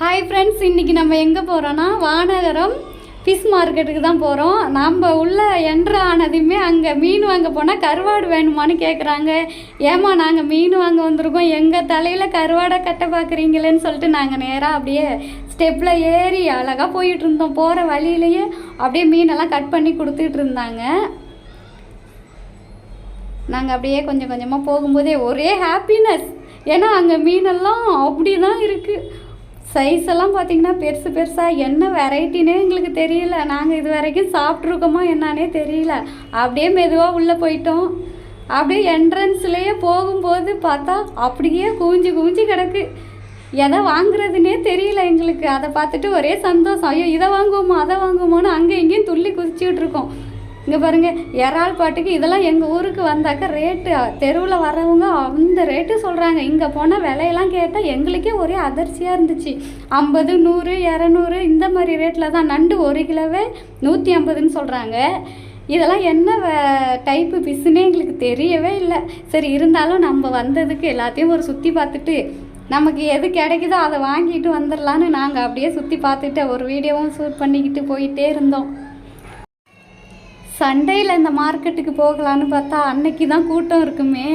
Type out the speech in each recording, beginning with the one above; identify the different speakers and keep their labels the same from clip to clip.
Speaker 1: Hi friends, இன்றைக்கி நம்ம எங்கே போகிறோன்னா வானகரம் ஃபிஷ் மார்க்கெட்டுக்கு தான் போகிறோம். நம்ம உள்ளே என்ட்ரு ஆனதுமே அங்கே மீன் வாங்க போனால் கருவாடு வேணுமான்னு கேட்குறாங்க. ஏமா நாங்கள் மீன் வாங்க வந்திருக்கோம், எங்கள் தலையில் கருவாடை கட்ட பார்க்குறீங்களேன்னு சொல்லிட்டு நாங்கள் நேராக அப்படியே ஸ்டெப்பில் ஏறி அழகாக போயிட்டு இருந்தோம். போகிற வழியிலேயே அப்படியே மீனெல்லாம் கட் பண்ணி கொடுத்துட்டு இருந்தாங்க. நாங்கள் அப்படியே கொஞ்சம் கொஞ்சமாக போகும்போதே ஒரே ஹாப்பினஸ். ஏன்னா அங்கே மீனெல்லாம் அப்படி தான் இருக்குது. சைஸ் எல்லாம் பார்த்திங்கன்னா பெருசு பெருசாக, என்ன வெரைட்டினே எங்களுக்கு தெரியல. நாங்கள் இது வரைக்கும் சாப்பிட்ருக்கோமா என்னானே தெரியல. அப்படியே மெதுவாக உள்ளே போயிட்டோம். அப்படியே என்ட்ரன்ஸ்லேயே போகும்போது பார்த்தா அப்படியே குவிஞ்சு குவிஞ்சு கிடக்கு. எதை வாங்குறதுனே தெரியல எங்களுக்கு. அதை பார்த்துட்டு ஒரே சந்தோஷம். ஐயோ இதை வாங்குவோமோ அதை வாங்குவோமோன்னு அங்கே இங்கேயும் துள்ளி குதிச்சுட்டு இருக்கோம். இங்கே பாருங்கள், இறால் பாட்டுக்கு இதெல்லாம் எங்கள் ஊருக்கு வந்தாக்க ரேட்டு தெருவில் வரவங்க அந்த ரேட்டு சொல்கிறாங்க. இங்கே போனால் விலையெல்லாம் கேட்டால் எங்களுக்கே ஒரே அதிர்ச்சியாக இருந்துச்சு. 50, 100, 200 இந்த மாதிரி ரேட்டில் தான். நண்டு 1 கிலோவே 150ன்னு சொல்கிறாங்க. இதெல்லாம் என்ன டைப்பு ஃபிஷ்ஷுன்னே எங்களுக்கு தெரியவே இல்லை. சரி, இருந்தாலும் நம்ம வந்ததுக்கு எல்லாத்தையும் ஒரு சுற்றி பார்த்துட்டு நமக்கு எது கிடைக்குதோ அதை வாங்கிட்டு வந்துடலான்னு நாங்கள் அப்படியே சுற்றி பார்த்துட்டு ஒரு வீடியோவும் ஷூட் பண்ணிக்கிட்டு போயிட்டே இருந்தோம். சண்டேயில் இந்த மார்க்கெட்டுக்கு போகலான்னு பார்த்தா அன்னைக்கு தான் கூட்டம் இருக்குமே.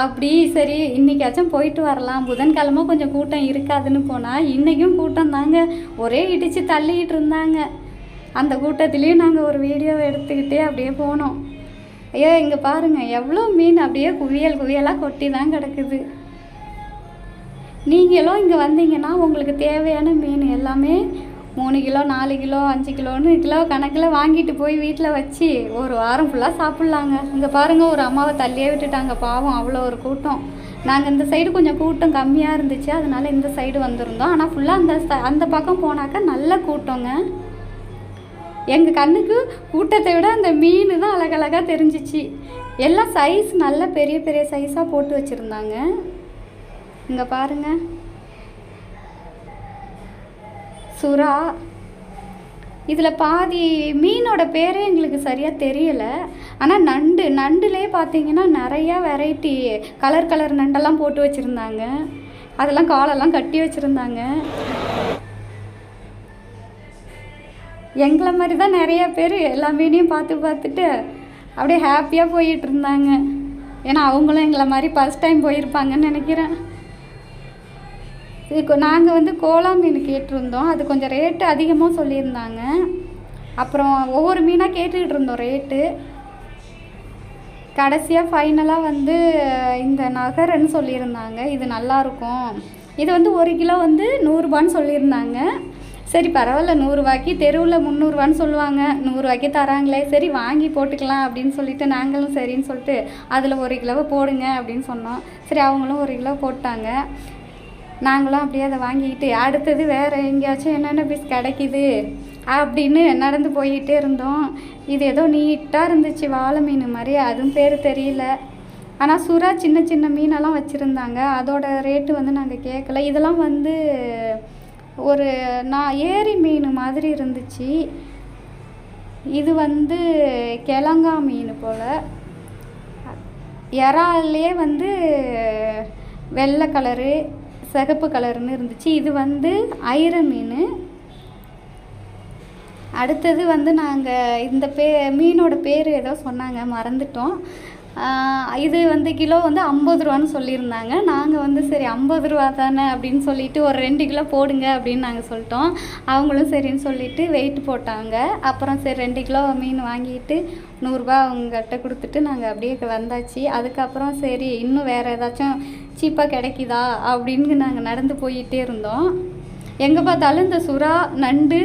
Speaker 1: அப்படி சரி இன்றைக்காச்சும் போயிட்டு வரலாம், புதன்கிழமை கொஞ்சம் கூட்டம் இருக்காதுன்னு போனால் இன்றைக்கும் கூட்டம் தாங்க. ஒரே இடித்து தள்ளிக்கிட்டு இருந்தாங்க. அந்த கூட்டத்துலேயும் நாங்கள் ஒரு வீடியோவை எடுத்துக்கிட்டே அப்படியே போனோம். ஐயோ இங்கே பாருங்கள், எவ்வளோ மீன் அப்படியே குவியல் குவியலாக கொட்டி தான் கிடக்குது. நீங்களும் இங்கே வந்தீங்கன்னா உங்களுக்கு தேவையான மீன் எல்லாமே 3 கிலோ 4 கிலோ 5 கிலோன்னு கிலோ கணக்கில் வாங்கிட்டு போய் வீட்டில் வச்சு ஒரு வாரம் ஃபுல்லாக சாப்பிட்லாங்க. இங்கே பாருங்கள், ஒரு அம்மாவை தள்ளியே விட்டுட்டாங்க, பாவம் அவ்வளோ ஒரு கூட்டம். நாங்கள் இந்த சைடு கொஞ்சம் கூட்டம் கம்மியாக இருந்துச்சு, அதனால் இந்த சைடு வந்திருந்தோம். ஆனால் ஃபுல்லாக அந்த பக்கம் போனாக்கா நல்ல கூட்டங்க. எங்கள் கண்ணுக்கு கூட்டத்தை விட அந்த மீன் தான் அழகழகாக தெரிஞ்சிச்சு. எல்லாம் சைஸ் நல்ல பெரிய பெரிய சைஸாக போட்டு வச்சுருந்தாங்க. இங்கே பாருங்கள், சுறா. இதில் பாதி மீனோட பேரே எங்களுக்கு சரியாக தெரியலை. ஆனால் நண்டுலேயே பார்த்தீங்கன்னா நிறையா வெரைட்டி கலர் கலர் நண்டெல்லாம் போட்டு வச்சுருந்தாங்க. அதெல்லாம் காலெல்லாம் கட்டி வச்சுருந்தாங்க. எங்களை மாதிரி தான் நிறையா பேர் எல்லா மீனையும் பார்த்துட்டு அப்படியே ஹாப்பியாக போயிட்டு இருந்தாங்க. ஏன்னா அவங்களும் எங்களை மாதிரி ஃபஸ்ட் டைம் போயிருப்பாங்கன்னு நினைக்கிறேன். இதுக்கு நாங்கள் கோலா மீன் கேட்டிருந்தோம். அது கொஞ்சம் ரேட்டு அதிகமாக சொல்லியிருந்தாங்க. அப்புறம் ஒவ்வொரு மீனாக கேட்டுக்கிட்டு இருந்தோம் ரேட்டு. கடைசியாக ஃபைனலாக இந்த நகரன்னு சொல்லியிருந்தாங்க. இது நல்லாயிருக்கும். இது 1 கிலோ 100 ரூபான்னு சொல்லியிருந்தாங்க. சரி பரவாயில்ல, 100 ரூபாய்க்கு தெருவில் 300 ரூபான்னு சொல்லுவாங்க, 100 ரூபாய்க்கு தராங்களே, சரி வாங்கி போட்டுக்கலாம் அப்படின்னு சொல்லிட்டு நாங்களும் சரின்னு சொல்லிட்டு அதில் 1 கிலோவை போடுங்க அப்படின்னு சொன்னோம். சரி அவங்களும் 1 கிலோ போட்டாங்க. நாங்களும் அப்படியே அதை வாங்கிக்கிட்டு அடுத்தது வேறு எங்கேயாச்சும் என்னென்ன பீஸ் கிடைக்கிது அப்படின்னு நடந்து போய்கிட்டே இருந்தோம். இது ஏதோ நீட்டாக இருந்துச்சு, வாழை மீன் மாதிரி, அதுவும் பேர் தெரியல. ஆனால் சுறா சின்ன சின்ன மீனெல்லாம் வச்சுருந்தாங்க. அதோட ரேட்டு நாங்கள் கேட்கல. இதெல்லாம் ஒரு ஏரி மீன் மாதிரி இருந்துச்சு. இது கிழங்கா மீன் போல். இறால்லையே வெள்ளை கலரு சிகப்பு கலர்னு இருந்துச்சு. இது ஐர மீன். அடுத்தது நாங்கள் இந்த மீனோட பேர் ஏதோ சொன்னாங்க, மறந்துட்டோம். இது கிலோ 50 ரூபான்னு சொல்லியிருந்தாங்க. நாங்கள் சரி 50 ரூபா தானே அப்படின்னு சொல்லிட்டு ஒரு 2 கிலோ போடுங்க அப்படின்னு நாங்கள் சொல்லிட்டோம். அவங்களும் சரின்னு சொல்லிவிட்டு வெயிட் போட்டாங்க. அப்புறம் சரி 2 கிலோ மீன் வாங்கிட்டு 100 ரூபா அவங்ககிட்ட கொடுத்துட்டு நாங்கள் அப்படியே வந்தாச்சு. அதுக்கப்புறம் சரி இன்னும் வேறு ஏதாச்சும் சீப்பாக கிடைக்குதா அப்படின்னு நாங்கள் நடந்து போயிட்டே இருந்தோம். எங்கே பார்த்தாலும் இந்த சுறா நண்டு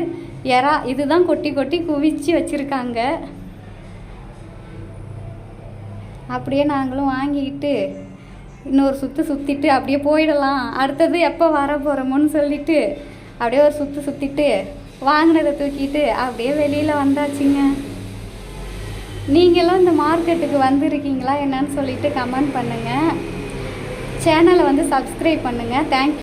Speaker 1: எறா இதுதான் கொட்டி கொட்டி குவிச்சு வச்சுருக்காங்க. அப்படியே நாங்களும் வாங்கிக்கிட்டு இன்னொரு சுற்றிட்டு அப்படியே போயிடலாம், அடுத்தது எப்போ வர போகிறோமோன்னு சொல்லிவிட்டு அப்படியே ஒரு சுற்றிட்டு வாங்கினதை தூக்கிட்டு அப்படியே வெளியில் வந்தாச்சுங்க. நீங்களும் இந்த மார்க்கெட்டுக்கு வந்திருக்கீங்களா என்னன்னு சொல்லிட்டு கமெண்ட் பண்ணுங்கள். சேனலை சப்ஸ்கிரைப் பண்ணுங்கள். தேங்க்யூ.